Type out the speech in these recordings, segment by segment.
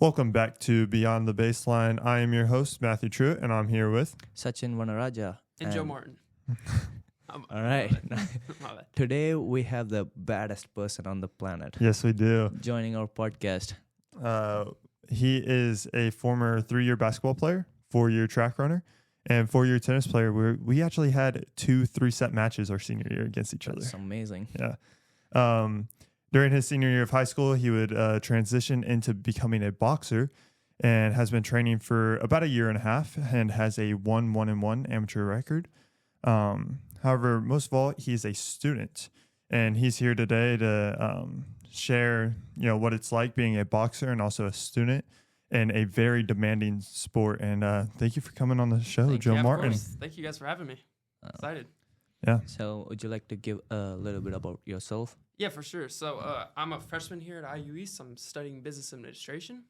Welcome back to Beyond the Baseline. I am your host, Matthew Truitt, and I'm here with Sachin Vanaraja. And Joe Martin. All right. Today we have the baddest person on the planet Yes, we do. joining our podcast. He is a former 3-year basketball player, 4-year track runner, and 4-year tennis player. We actually had 2 3-set matches our senior year against each That's other. amazing. Yeah. During his senior year of high school, he would transition into becoming a boxer and has been training for about a year and a half and has a 1-1-1 amateur record. However, most of all, he's a student, and he's here today to share, what it's like being a boxer and also a student in a very demanding sport. And thank you for coming on the show, Joe Martin. Thank you guys for having me. Excited. Yeah. So would you like to give a little bit about yourself? Yeah, for sure. So I'm a freshman here at IU East. I'm studying business administration.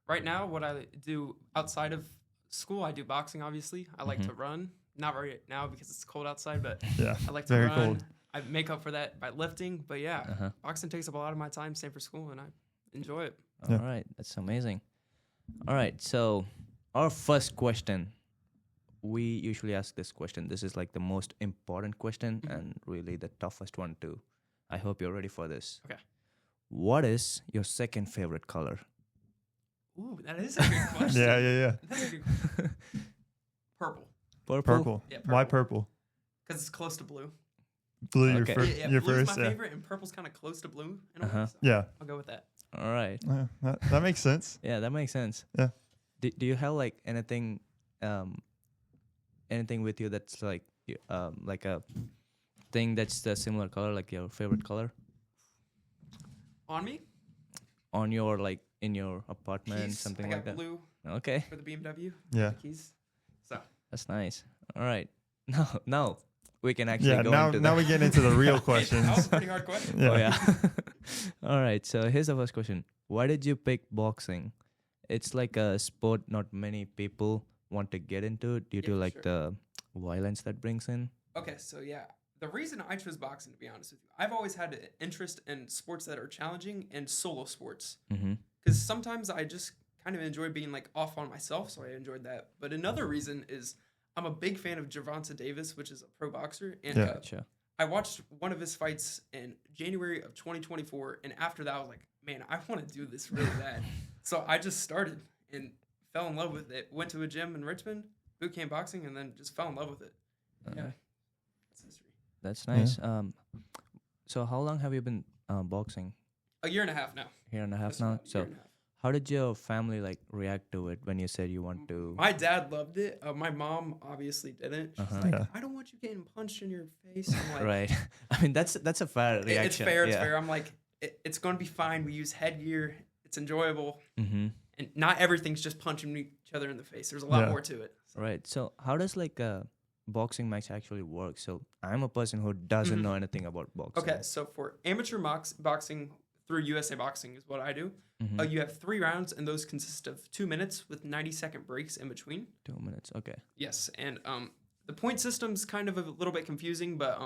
Right now, what I do outside of school, I do boxing, obviously. I like to run. Not right now because it's cold outside, but Yeah. I like to Very run. cold. I make up for that by lifting. But yeah, boxing takes up a lot of my time, same for school, and I enjoy it. All right. That's amazing. All right. So our first question, we usually ask this question. This is like the most important question and really the toughest one too. I hope you're ready for this. Okay. What is your second favorite color? Ooh, that is a good question. Yeah. That's a good Purple. Purple. Yeah, Why purple? Because it's close to blue. Blue, Okay. your blue's first. my Yeah. favorite, and purple's kind of close to blue. In a way, so Yeah. I'll go with that. All right. That makes sense. Yeah, that makes sense. Yeah. Do you have like anything with you that's like a thing that's the similar color, like your favorite color On me, on your like in your apartment, keys. something I like got that? blue Okay, for the BMW. Yeah. Keys. So that's nice. All right. Now we can actually Yeah. go Now into we get into the real questions. that was a pretty hard question. Yeah. Oh yeah. All right. So here's the first question. Why did you pick boxing? It's like a sport not many people want to get into due to for like sure. the violence that brings in. Okay, so yeah, the reason I chose boxing, to be honest with you, I've always had an interest in sports that are challenging and solo sports. Mm-hmm. Because sometimes I just kind of enjoy being like off on myself, so I enjoyed that. But another reason is I'm a big fan of Gervonta Davis, which is a pro boxer, and Yeah. Gotcha. I watched one of his fights in January of 2024, and after that, I was like, man, I want to do this really bad. So I just started and fell in love with it. Went to a gym in Richmond, boot camp boxing, and then just fell in love with it. Yeah, that's history. That's nice. So how long have you been boxing? A year and a half now. Year and a half This now. one, So year and a half. how did your family like react to it when you said you want to? My dad loved it. My mom obviously didn't. She's like, Yeah. I don't want you getting punched in your face. I'm like, Right. I mean that's a fair reaction. It's fair. It's yeah. fair. I'm like, it's going to be fine. We use headgear. It's enjoyable. Mm-hmm. And not everything's just punching each other in the face. There's a lot Yeah. more to it. So. Right. So how does like a boxing match actually work? So I'm a person who doesn't know anything about boxing. Okay, so for amateur boxing through USA Boxing is what I do. Mhm. You have 3 rounds, and those consist of 2 minutes with 90-second breaks in between. 2 minutes. Okay. Yes, and the point system's kind of a little bit confusing, but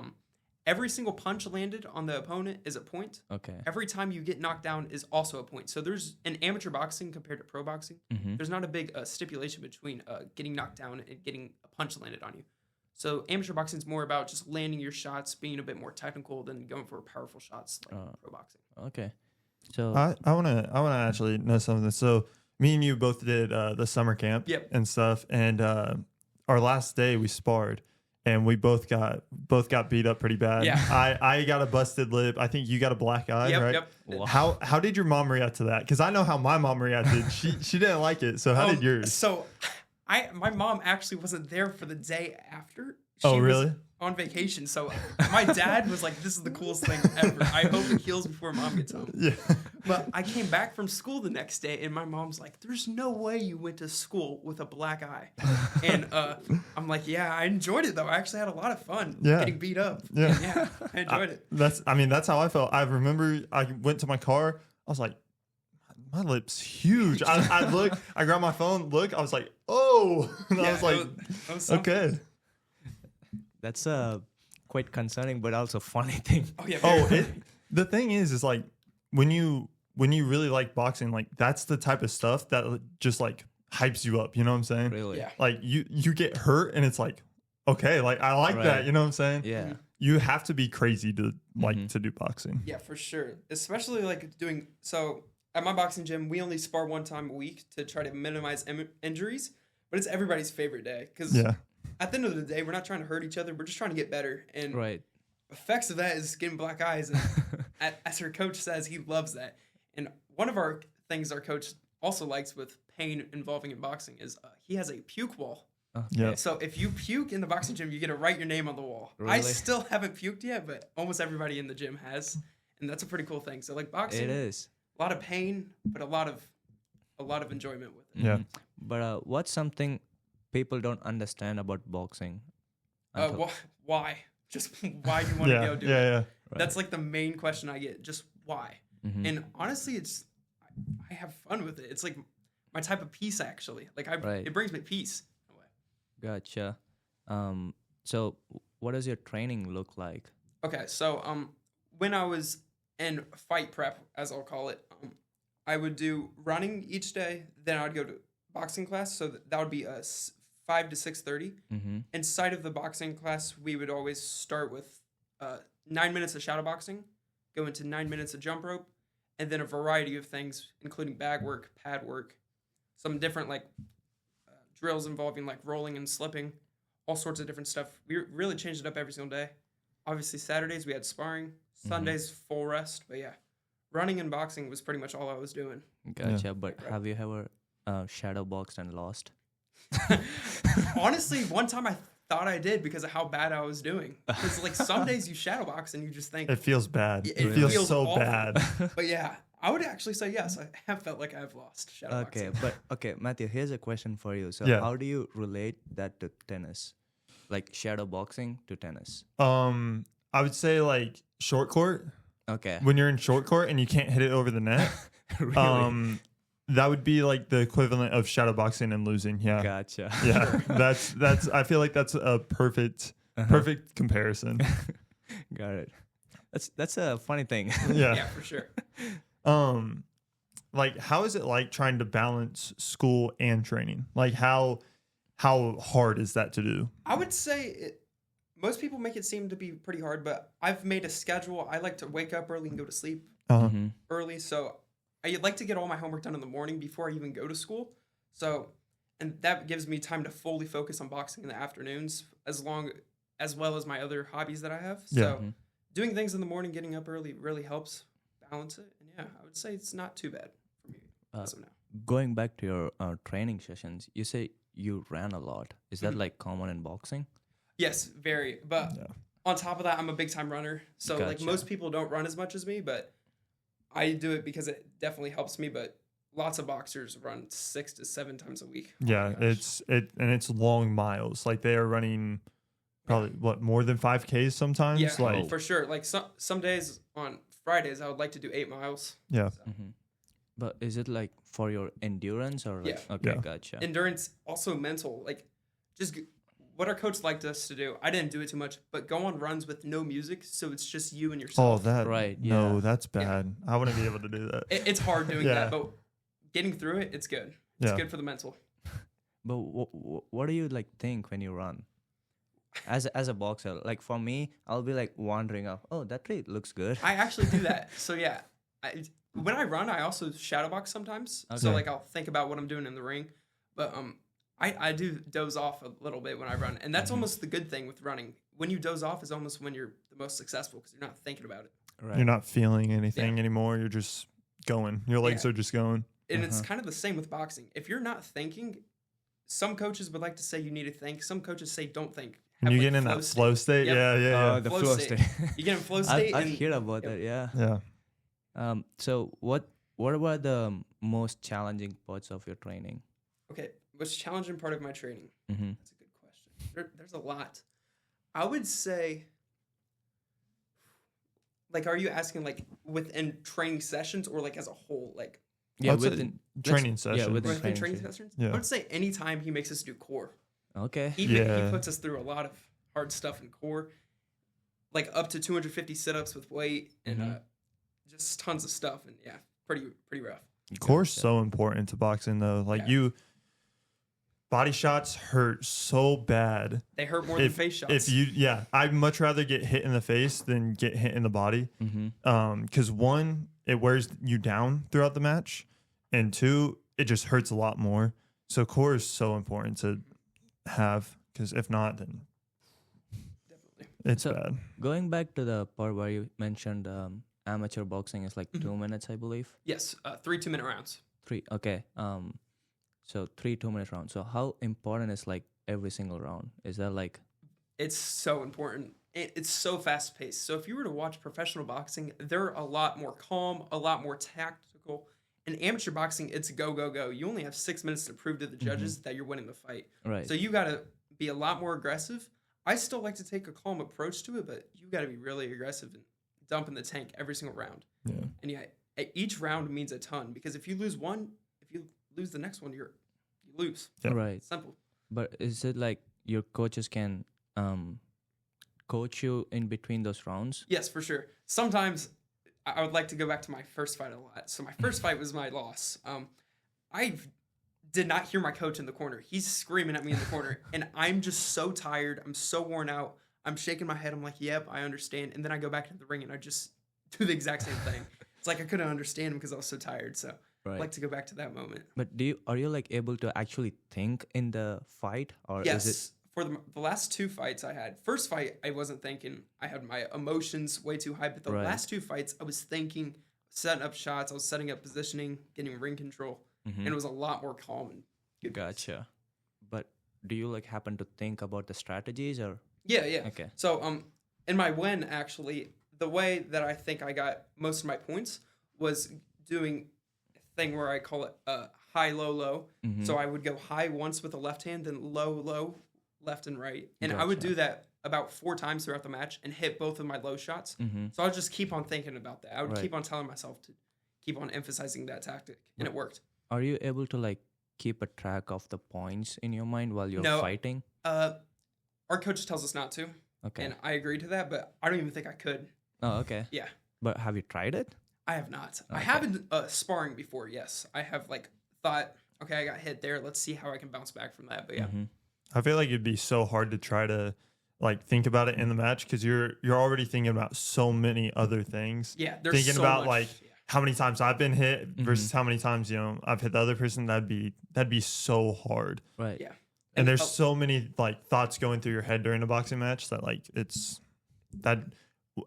every single punch landed on the opponent is a point. Okay. Every time you get knocked down is also a point. So there's in amateur boxing compared to pro boxing, Mm-hmm. there's not a big stipulation between getting knocked down and getting a punch landed on you. So amateur boxing is more about just landing your shots, being a bit more technical than going for powerful shots like pro boxing. Okay. So I wanna actually know something. So me and you both did the summer camp Yep. and stuff, and our last day we sparred, and we both got beat up pretty bad. Yeah. I got a busted lip. I think you got a black eye, right? Yep. Wow. How did your mom react to that? Because I know how my mom reacted. She didn't like it. So how did yours? So my mom actually wasn't there for the day after. She Oh, was really? on vacation. So my dad was like, this is the coolest thing ever. I hope it heals before mom gets home. Yeah. But I came back from school the next day, and my mom's like, there's no way you went to school with a black eye. And I'm like, yeah, I enjoyed it, though. I actually had a lot of fun getting beat up. Yeah. Yeah, I enjoyed it. That's how I felt. I remember I went to my car. I was like, my lip's huge. I look. I grabbed my phone. Look. I was like, oh. And I was like, it was something. okay. that's quite concerning, but also funny thing. Oh, yeah. Oh, very- the thing is like when you when you really like boxing, like that's the type of stuff that just like hypes you up. You know what I'm saying? Really? Yeah. Like you get hurt and it's like, okay, like I like Right. that. You know what I'm saying? Yeah. You have to be crazy to like Mhm. to do boxing. Yeah, for sure. Especially like doing so at my boxing gym, we only spar one time a week to try to minimize injuries. But it's everybody's favorite day because Yeah. at the end of the day, we're not trying to hurt each other. We're just trying to get better. And Right. effects of that is getting black eyes. And as our coach says, he loves that. And one of our things our coach also likes with pain involving in boxing is he has a puke wall. Okay. Yeah. So if you puke in the boxing gym, you get to write your name on the wall. I Really? still haven't puked yet, but almost everybody in the gym has. And that's a pretty cool thing. So like boxing, It is. a lot of pain, but a lot of enjoyment with it. Yeah. Mhm. But what's something people don't understand about boxing? Until- Why? Just why you want to Yeah. go do it? Yeah. Right. That's like the main question I get. Just why? Mhm. And honestly, I have fun with it. It's like my type of peace actually. Like Right. it brings me peace. in a way. Gotcha. So what does your training look like? Okay, so when I was in fight prep, as I'll call it, I would do running each day. Then I'd go to boxing class. So that would be 5 to 6:30. Mm-hmm. Inside of the boxing class, we would always start with 9 minutes of shadow boxing, go into 9 minutes of jump rope, and then a variety of things, including bag work, pad work, some different like drills involving like rolling and slipping, all sorts of different stuff. We really changed it up every single day. Obviously, Saturdays we had sparring, Sundays full rest, but yeah, running and boxing was pretty much all I was doing. Gotcha. But Right. have you ever shadow boxed and lost? Honestly, one time I thought I did because of how bad I was doing. Because like some days you shadow box and you just think, It feels bad. Yeah, It feels feels so awful. bad. but yeah, I would actually say yes. I have felt like I've lost shadow Okay, boxing. but Matthew, here's a question for you. So Yeah. how do you relate that to tennis? Like shadow boxing to tennis? I would say like short court. Okay. When you're in short court and you can't hit it over the net, Really? that would be like the equivalent of shadow boxing and losing. Yeah. Gotcha. Yeah. That's I feel like that's a perfect comparison. Got it. That's a funny thing. Yeah. Yeah, for sure. Like how is it like trying to balance school and training? Like how hard is that to do? I would say most people make it seem to be pretty hard, but I've made a schedule. I like to wake up early and go to sleep Mhm. early. So I like to get all my homework done in the morning before I even go to school. So, and that gives me time to fully focus on boxing in the afternoons as well as my other hobbies that I have. Yeah. So Mhm. doing things in the morning, getting up early really helps balance it. And yeah, I would say it's not too bad for me as of now. Going back to your training sessions, you say you ran a lot. Is that Mhm. like common in boxing? Yes, very. But Yeah. on top of that, I'm a big time runner. So like Gotcha. most people don't run as much as me, but I do it because it definitely helps me. But lots of boxers run 6 to 7 times a week. Oh my Yeah, gosh. it's long miles. Like they are running probably more than 5Ks sometimes. Yeah, Like for sure. Like some days on Fridays, I would like to do 8 miles. yeah. Mm-hmm. But is it like for your endurance or like? Yeah. Okay, Yeah. gotcha. Endurance, also mental. Like just what our coach liked us to do. I didn't do it too much, but go on runs with no music, so it's just you and Oh, yourself. that Right, No, yeah. that's bad. I wouldn't be able to do that. It's hard doing Yeah. that, but getting through it, it's good. It's Yeah. good for the mental. But what do you like think when you run? As a boxer, like for me, I'll be like wandering up. Oh, that tree looks good. I actually do that. So yeah, when I run, I also shadow box sometimes. So Okay. like I'll think about what I'm doing in the ring, but I do doze off a little bit when I run, and that's almost the good thing with running. When you doze off is almost when you're the most successful because you're not thinking about it, Right. You're not feeling anything anymore. You're just going. Your legs Yeah. are just going. and it's kind of the same with boxing. If you're not thinking, some coaches would like to say you need to think. Some coaches say don't think. And Have, you like, get in that flow state. Yep. Yeah, yeah, The Flow flow state. state. You get in flow state. I've and heard about Yep. that. Yeah. yeah. Yeah. So what were the most challenging parts of your training? Okay, what's challenging part of my training? Mm-hmm. That's a good question. There's a lot. I would say, like, are you asking like within training sessions or like as a whole? Like Yeah, I'd say within training let's- sessions. Yeah, within within training training sessions. sessions? Yeah. I would say anytime he makes us do core. Okay. He Yeah. puts us through a lot of hard stuff in core, like up to 250 sit-ups with weight and Mhm. just tons of stuff. And yeah, pretty rough. Core's Gotcha. so important to boxing though. Like Yeah. body shots hurt so bad. They hurt more than face shots. If I'd much rather get hit in the face than get hit in the body. Mm-hmm. Because one, it wears you down throughout the match, and two, it just hurts a lot more. So core is so important to have, because if not, then Definitely. it's So- bad. Going back to the part where you mentioned amateur boxing is like Mhm. 2 minutes, I believe. Yes, 3 2-minute rounds. 3. Okay. So 3 2-minute rounds. So how important is like every single round? Is that like It's so important. It's so fast paced. So if you were to watch professional boxing, they're a lot more calm, a lot more tactical. In amateur boxing, it's go, go, go. You only have 6 minutes to prove to the judges that you're winning the fight. right? So you got to be a lot more aggressive. I still like to take a calm approach to it, but you got to be really aggressive and dump in the tank every single round. Yeah. And yeah, each round means a ton, because if you lose one, if you lose the next one, you lose. Yeah. Right. It's simple. But is it like your coaches can coach you in between those rounds? Yes, for sure. Sometimes I would like to go back to my first fight a lot. So my first fight was my loss. I did not hear my coach in the corner. He's screaming at me in the corner, and I'm just so tired. I'm so worn out. I'm shaking my head. I'm like, yep, I understand. And then I go back into the ring and I just do the exact same thing. It's like I couldn't understand him because I was so tired. So Right. I'd like to go back to that moment. But are you like able to actually think in the fight, or Yes. is it For the last 2 fights I had, first fight I wasn't thinking. I had my emotions way too high. But the Right. last 2 fights I was thinking, setting up shots. I was setting up positioning, getting ring control, and it was a lot more calm and good. Gotcha. But do you like happen to think about the strategies or Yeah, yeah. okay? So in my win, actually, the way that I think I got most of my points was doing a thing where I call it high, low, low. Mhm. So I would go high once with the left hand, then low, low, left and right. And I would Gotcha. do that about 4 times throughout the match and hit both of my low shots. Mm-hmm. So I would just keep on thinking about that. I would Right. keep on telling myself to keep on emphasizing that tactic, and it worked. Are you able to like keep a track of the points in your mind while you're No. fighting? Our coach tells us not to, Okay. and I agree to that, but I don't even think I could. Oh, okay. Yeah. But have you tried it? I have not. I Okay. haven't sparring before. Yes, I have thought, okay, I got hit there. Let's see how I can bounce back from that. But yeah, Mhm. I feel like it'd be so hard to try to like think about it in the match, because you're already thinking about so many other things. yeah. There's Thinking so about much, like yeah. how many times I've been hit versus Mm-hmm. how many times I've hit the other person. That'd be so hard. Right. Yeah. And there's oh, so many like thoughts going through your head during a boxing match that like that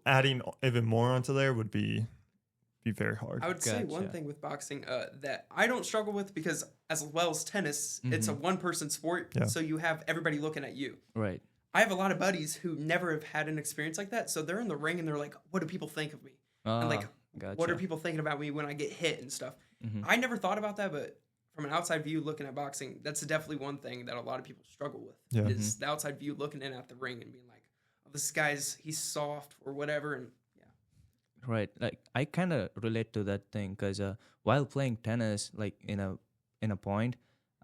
adding even more onto there would be very hard. I would say one Gotcha. thing with boxing that I don't struggle with, because as well as tennis, it's a one-person sport, Yeah. so you have everybody looking at you. Right. I have a lot of buddies who never have had an experience like that, so they're in the ring and they're like, "What do people think of me? And like, gotcha. what are people thinking about me when I get hit and stuff?" Mhm. I never thought about that, but from an outside view looking at boxing, that's definitely one thing that a lot of people struggle with. Yeah. Is the outside view looking in at the ring and being like, "Oh, this guy's he's soft or whatever," and yeah, Right. Like I kind of relate to that thing because while playing tennis, like in a point,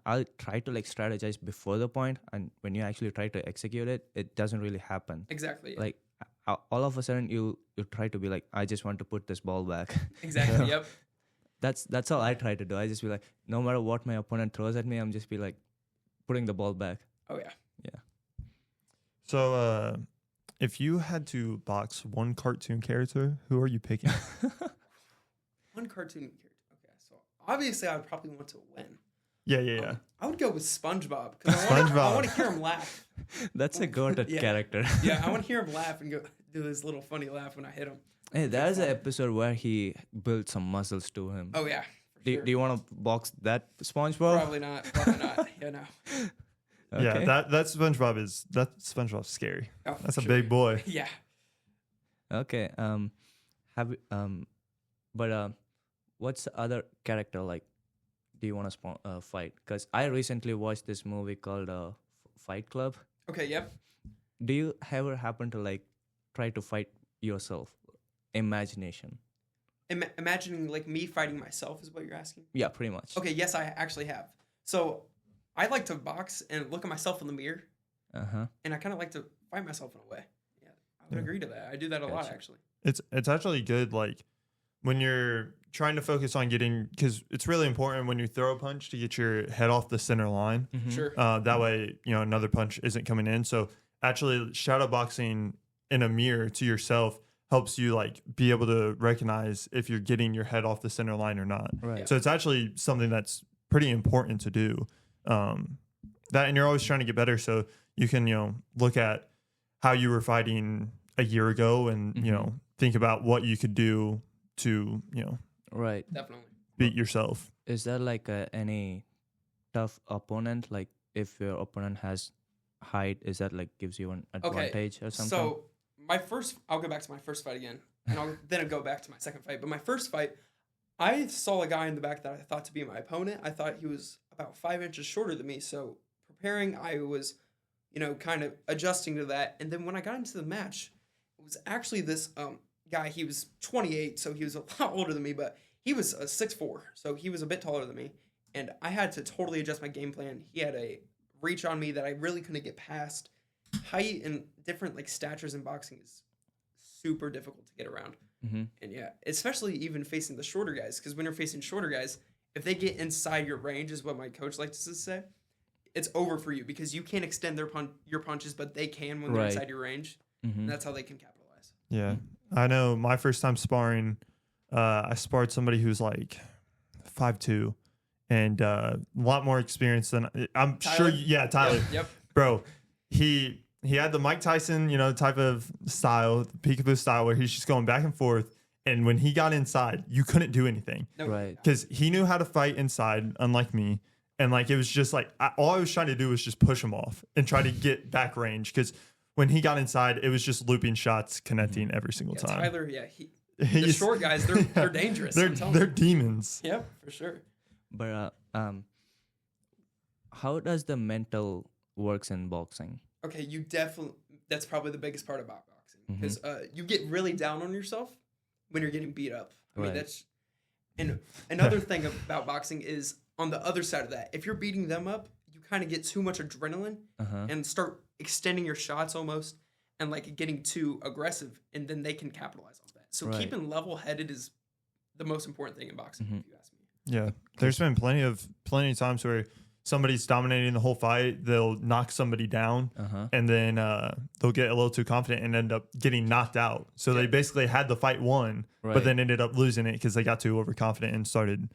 I'll try to like strategize before the point, and when you actually try to execute it, it doesn't really happen. exactly, Like all of a sudden, you try to be like, I just want to put this ball back. exactly, yep. That's all I try to do. I just be like, no matter what my opponent throws at me, I'm just be like putting the ball back. Oh yeah. So if you had to box one cartoon character, who are you picking? One cartoon character. Okay, so obviously I would probably want to win. Yeah. I would go with SpongeBob because I SpongeBob. want to hear him laugh. That's a goated Yeah. character. Yeah, I want to hear him laugh and go do this little funny laugh when I hit him. Hey, there's an episode where he built some muscles to him. Oh yeah. For Do sure. you want to box that SpongeBob? Probably not. Probably not. Yeah, no. Yeah, that SpongeBob's scary. Oh, for That's a sure. big boy. Yeah. Okay. What's the other character like? Do you want to fight? Because I recently watched this movie called Fight Club. Okay. Yep. Do you ever happen to like try to fight yourself? Imagination. Imagining like me fighting myself is what you're asking. Yeah, pretty much. Okay. Yes, I actually have. So I like to box and look at myself in the mirror, and I kind of like to fight myself in a way. Yeah, I would Yeah. agree to that. I do that a lot Gotcha. actually. It's actually good, like when you're trying to focus on getting, because it's really important when you throw a punch to get your head off the center line. Sure. That way, another punch isn't coming in. So actually, shadow boxing in a mirror to yourself helps you like be able to recognize if you're getting your head off the center line or not. Right. So it's actually something that's pretty important to do. And you're always trying to get better. So you can, look at how you were fighting a year ago and, think about what you could do to, Right. Definitely. beat yourself. Is there like any tough opponent? Like if your opponent has height, is that like gives you an advantage or something? So I'll go back to my first fight again, and then I'll go back to my second fight. But my first fight, I saw a guy in the back that I thought to be my opponent. I thought he was about 5 inches shorter than me. So preparing, I was, kind of adjusting to that. And then when I got into the match, it was actually this guy. He was 28, so he was a lot older than me, but he was 6'4", so he was a bit taller than me. And I had to totally adjust my game plan. He had a reach on me that I really couldn't get past. Height and different like statures in boxing is super difficult to get around. Mm-hmm. And yeah, especially even facing the shorter guys, because when you're facing shorter guys, if they get inside your range, is what my coach likes to say, it's over for you because you can't extend your punches, but they can when they're inside your range. Mm-hmm. And that's how they can capitalize. Yeah. I know my first time sparring, I sparred somebody who's like 5'2", and a lot more experience than I'm Tyler? sure. Yeah, Tyler. Yep. Bro, he had the Mike Tyson, type of style, peekaboo style, where he's just going back and forth. And when he got inside, you couldn't do anything. Nope. Right. Because he knew how to fight inside, unlike me. And like it was just like all I was trying to do was just push him off and try to get back range. Because when he got inside, it was just looping shots, connecting every single time. Tyler, the short guys, they're dangerous. They're demons. Yep, for sure. But how does the mental works in boxing? Okay, that's probably the biggest part about boxing because you get really down on yourself when you're getting beat up. I mean, and another thing about boxing is on the other side of that, if you're beating them up, you kind of get too much adrenaline and start extending your shots almost and like getting too aggressive, and then they can capitalize on that. So keeping level-headed is the most important thing in boxing, if you ask me. Yeah, there's been plenty of times where somebody's dominating the whole fight, they'll knock somebody down, and then they'll get a little too confident and end up getting knocked out. So they basically had the fight won, but then ended up losing it because they got too overconfident and started,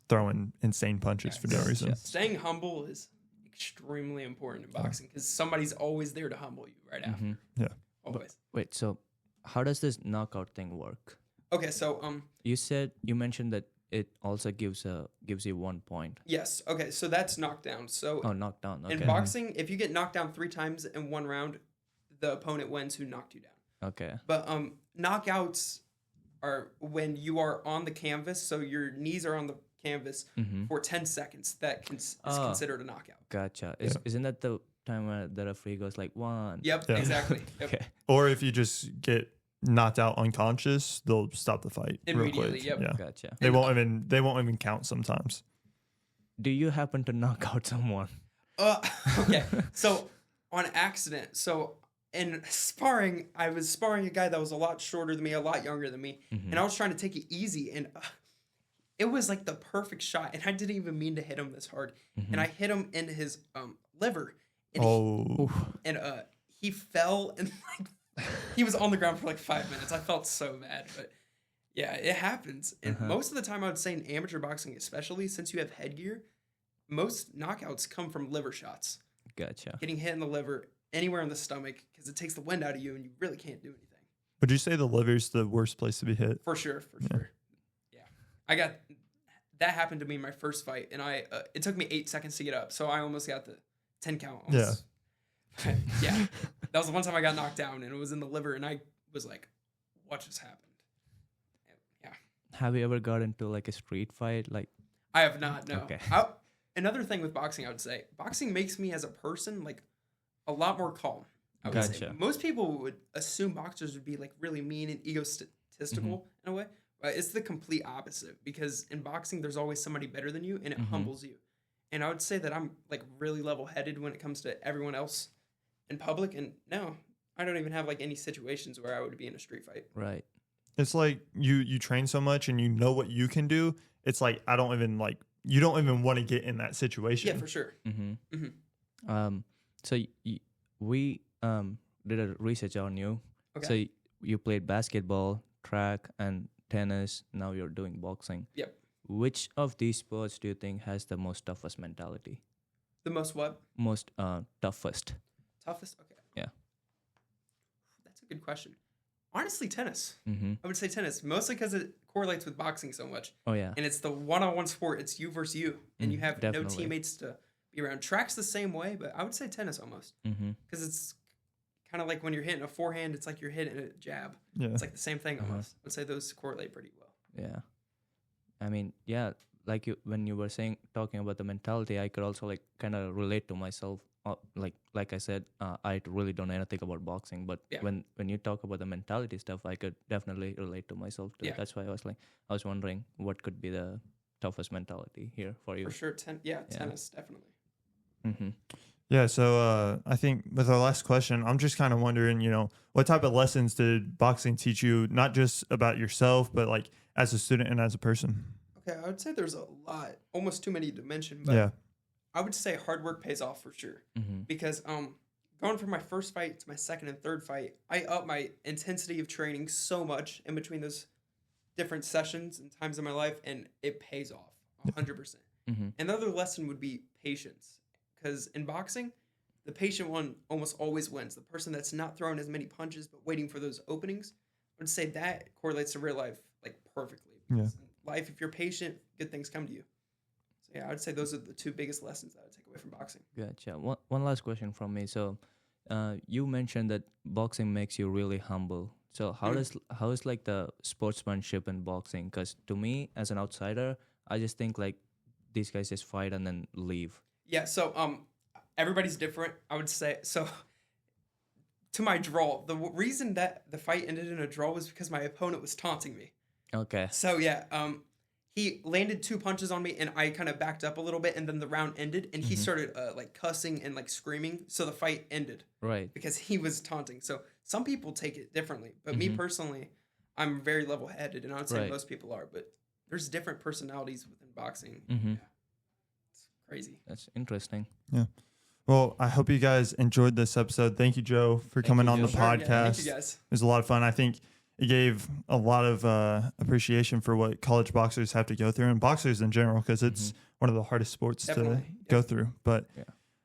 throwing insane punches for no reason. Staying humble is extremely important in boxing because somebody's always there to humble you right after. Yeah. Always. Wait, so how does this knockout thing work? Okay, so you mentioned that it also gives you 1 point. Yes. Okay, so that's knockdown. So knockdown. Okay. in boxing, if you get knocked down 3 times in one round, the opponent wins who knocked you down. Okay. But knockouts are when you are on the canvas, so your knees are on the canvas for 10 seconds. That is considered a knockout. Gotcha. Isn't that the time where the referee goes like 1? Yep, Yeah. exactly. Yep. Okay. Or if you just get knocked out unconscious, they'll stop the fight Immediately, real quick. yep. Yeah. Gotcha. They won't even count sometimes. Do you happen to knock out someone? Okay. So on accident, in sparring, I was sparring a guy that was a lot shorter than me, a lot younger than me, and I was trying to take it easy, and it was like the perfect shot, and I didn't even mean to hit him this hard, and I hit him in his liver, and he fell, and like he was on the ground for like 5 minutes. I felt so bad, but yeah, it happens, and most of the time, I would say in amateur boxing, especially since you have headgear, most knockouts come from liver shots. Gotcha. Getting hit in the liver, anywhere in the stomach, because it takes the wind out of you and you really can't do anything. Would you say the liver's the worst place to be hit? For sure. Yeah. That happened to me in my first fight, and it took me 8 seconds to get up, so I almost got the 10 count. Almost. Yeah. Yeah. That was the one time I got knocked down, and it was in the liver, and I was like, what just happened? Yeah. Have you ever got into like a street fight? Like, I have not, no. Okay. Another thing with boxing, I would say, boxing makes me as a person like a lot more calm. I would say. Gotcha. Most people would assume boxers would be like really mean and egotistical in a way. But it's the complete opposite, because in boxing, there's always somebody better than you, and it humbles you. And I would say that I'm like really level-headed when it comes to everyone else in public. And no, I don't even have like any situations where I would be in a street fight. right. It's like you train so much and you know what you can do. It's like you don't even want to get in that situation. Yeah, for sure. So we did a research on you. Okay. So you played basketball, track, and tennis. Now you're doing boxing. Yep. Which of these sports do you think has the most toughest mentality? The most what? Most toughest. Toughest? Okay. Yeah. That's a good question. Honestly, tennis. Mm-hmm. I would say tennis, mostly because it correlates with boxing so much. Oh yeah. And it's the one-on-one sport. It's you versus you, and you have no definitely. teammates to be around. Track's the same way, but I would say tennis almost Mm-hmm. because it's kind of like when you're hitting a forehand, it's like you're hitting a jab. Yeah. It's like the same thing almost. I would say those correlate pretty well. Yeah. I mean, yeah, like when you were talking about the mentality, I could also like kind of relate to myself. Like I said, I really don't know anything about boxing, but Yeah. when you talk about the mentality stuff, I could definitely relate to myself too. Yeah. That's why I was wondering what could be the toughest mentality here for you. For sure, tennis definitely. Mm-hmm. Yeah, so I think with our last question, I'm just kind of wondering, what type of lessons did boxing teach you, not just about yourself, but like as a student and as a person? Okay, I would say there's a lot, almost too many to mention, but Yeah. I would say hard work pays off for sure. Mm-hmm. Because going from my first fight to my second and third fight, I upped my intensity of training so much in between those different sessions and times in my life, and it pays off 100%. Mm-hmm. Another lesson would be patience. Because in boxing, the patient one almost always wins. The person that's not throwing as many punches but waiting for those openings, I would say that correlates to real life like perfectly. Because in life, if you're patient, good things come to you. So yeah, I would say those are the two biggest lessons that I would take away from boxing. Gotcha. One last question from me. So, you mentioned that boxing makes you really humble. So how is like the sportsmanship in boxing? Because to me, as an outsider, I just think like these guys just fight and then leave. Yeah, so everybody's different, I would say. So to my draw, the reason that the fight ended in a draw was because my opponent was taunting me. Okay. So yeah, he landed 2 punches on me, and I kind of backed up a little bit, and then the round ended, and he started like cussing and like screaming. So the fight ended. Right. Because he was taunting. So some people take it differently, but me personally, I'm very level-headed, and I would say most people are. But there's different personalities within boxing. Mm-hmm. Yeah. It's crazy. That's interesting. Yeah. Well, I hope you guys enjoyed this episode. Thank you, Joe, for coming on the podcast. Yeah, thank you guys. It was a lot of fun. I think it gave a lot of appreciation for what college boxers have to go through, and boxers in general, because it's one of the hardest sports to go through. But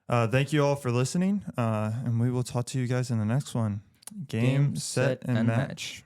thank you all for listening, and we will talk to you guys in the next one. Game set, and match.